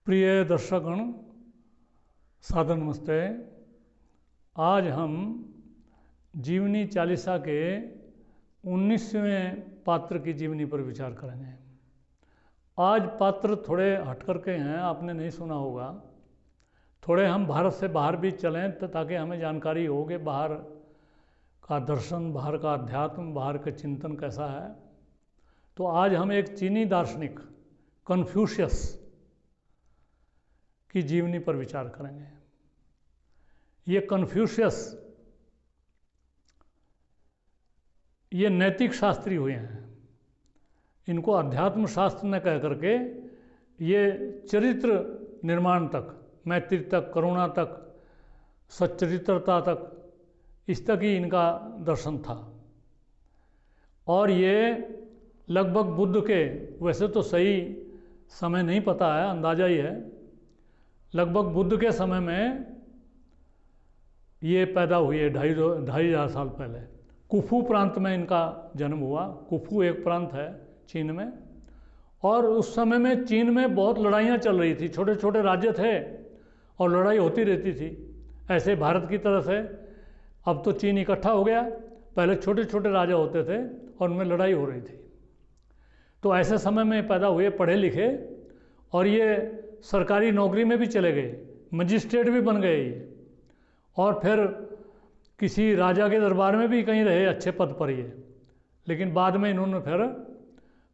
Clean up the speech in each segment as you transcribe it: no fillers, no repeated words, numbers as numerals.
प्रिय दर्शकगण, सादर नमस्ते। आज हम जीवनी चालीसा के 19वें पात्र की जीवनी पर विचार करेंगे। आज पात्र थोड़े हट करके हैं, आपने नहीं सुना होगा। थोड़े हम भारत से बाहर भी चलें ताकि हमें जानकारी हो कि बाहर का दर्शन, बाहर का अध्यात्म, बाहर का चिंतन कैसा है। तो आज हम एक चीनी दार्शनिक कन्फ्यूशियस की जीवनी पर विचार करेंगे। ये कन्फ्यूशियस ये नैतिक शास्त्री हुए हैं। इनको अध्यात्म शास्त्र न कह करके ये चरित्र निर्माण तक, मैत्री तक, करुणा तक, सच्चरित्रता तक, इस तक ही इनका दर्शन था। और ये लगभग बुद्ध के, वैसे तो सही समय नहीं पता है, अंदाजा ही है, लगभग बुद्ध के समय में ये पैदा हुए, 2500 साल पहले। कुफू प्रांत में इनका जन्म हुआ। कुफू एक प्रांत है चीन में। और उस समय में चीन में बहुत लड़ाइयाँ चल रही थी, छोटे छोटे राज्य थे और लड़ाई होती रहती थी। ऐसे भारत की तरह से अब तो चीन इकट्ठा हो गया, पहले छोटे छोटे राजा होते थे और उनमें लड़ाई हो रही थी। तो ऐसे समय में पैदा हुए, पढ़े लिखे, और ये सरकारी नौकरी में भी चले गए, मजिस्ट्रेट भी बन गए ये। और फिर किसी राजा के दरबार में भी कहीं रहे, अच्छे पद पर ये। लेकिन बाद में इन्होंने फिर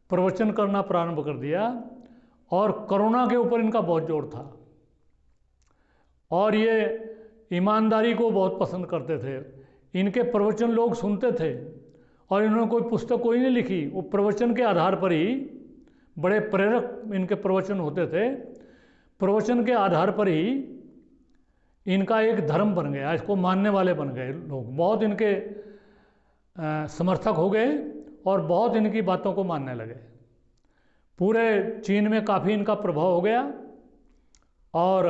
प्रवचन करना प्रारंभ कर दिया और करुणा के ऊपर इनका बहुत जोर था। और ये ईमानदारी को बहुत पसंद करते थे। इनके प्रवचन लोग सुनते थे और इन्होंने कोई पुस्तक कोई नहीं लिखी, वो प्रवचन के आधार पर ही, बड़े प्रेरक इनके प्रवचन होते थे। प्रवचन के आधार पर ही इनका एक धर्म बन गया, इसको मानने वाले बन गए लोग। बहुत इनके समर्थक हो गए और बहुत इनकी बातों को मानने लगे। पूरे चीन में काफ़ी इनका प्रभाव हो गया। और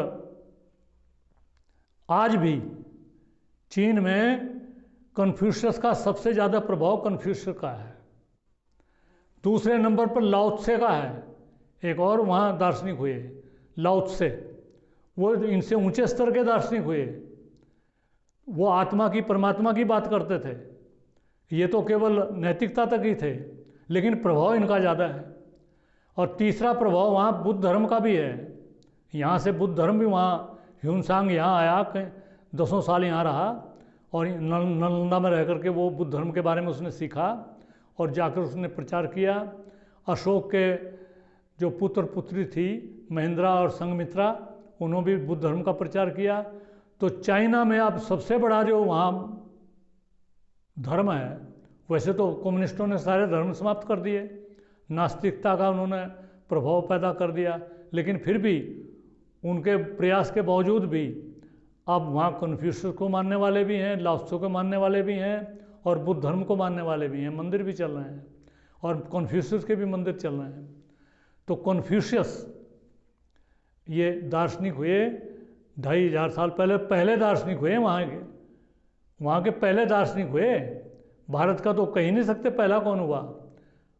आज भी चीन में कन्फ्यूशियस का सबसे ज़्यादा प्रभाव कन्फ्यूशियस का है। दूसरे नंबर पर लाओ त्से का है। एक और वहाँ दार्शनिक हुए, लाओ त्से। वो इनसे ऊंचे स्तर के दार्शनिक हुए। वो आत्मा की, परमात्मा की बात करते थे। ये तो केवल नैतिकता तक ही थे, लेकिन प्रभाव इनका ज़्यादा है। और तीसरा प्रभाव वहाँ बुद्ध धर्म का भी है। यहाँ से बुद्ध धर्म भी, वहाँ ह्यूनसांग यहाँ आया, 10 साल यहाँ रहा और नालंदा में रह करके वो बुद्ध धर्म के बारे में उसने सीखा और जाकर उसने प्रचार किया। अशोक के जो पुत्र पुत्री थी, महेंद्रा और संघमित्रा, उन्होंने भी बुद्ध धर्म का प्रचार किया। तो चाइना में अब सबसे बड़ा जो वहाँ धर्म है, वैसे तो कम्युनिस्टों ने सारे धर्म समाप्त कर दिए, नास्तिकता का उन्होंने प्रभाव पैदा कर दिया, लेकिन फिर भी उनके प्रयास के बावजूद भी अब वहाँ कन्फ्यूशियस को मानने वाले भी हैं, लाओ त्से को मानने वाले भी हैं और बुद्ध धर्म को मानने वाले भी हैं। मंदिर भी चल रहे हैं और कन्फ्यूशियस के भी मंदिर चल रहे हैं। तो कन्फ्यूशियस ये दार्शनिक हुए 2500 साल पहले दार्शनिक हुए वहाँ के पहले दार्शनिक हुए। भारत का तो कह ही नहीं सकते पहला कौन हुआ।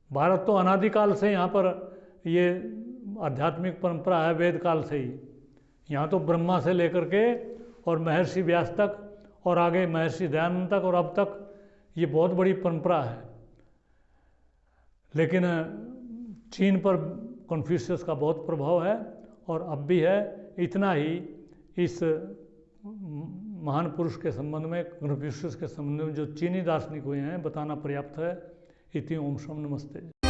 भारत तो अनादिकाल से यहाँ पर ये आध्यात्मिक परंपरा है, वेद काल से ही। यहाँ तो ब्रह्मा से लेकर के और महर्षि व्यास तक और आगे महर्षि दयानंद तक और अब तक ये बहुत बड़ी परंपरा है। लेकिन चीन पर कन्फ्यूशियस का बहुत प्रभाव है और अब भी है। इतना ही इस महान पुरुष के संबंध में, कन्फ्यूशियस के संबंध में जो चीनी दार्शनिक हुए हैं, बताना पर्याप्त है। इति ओम शम नमस्ते।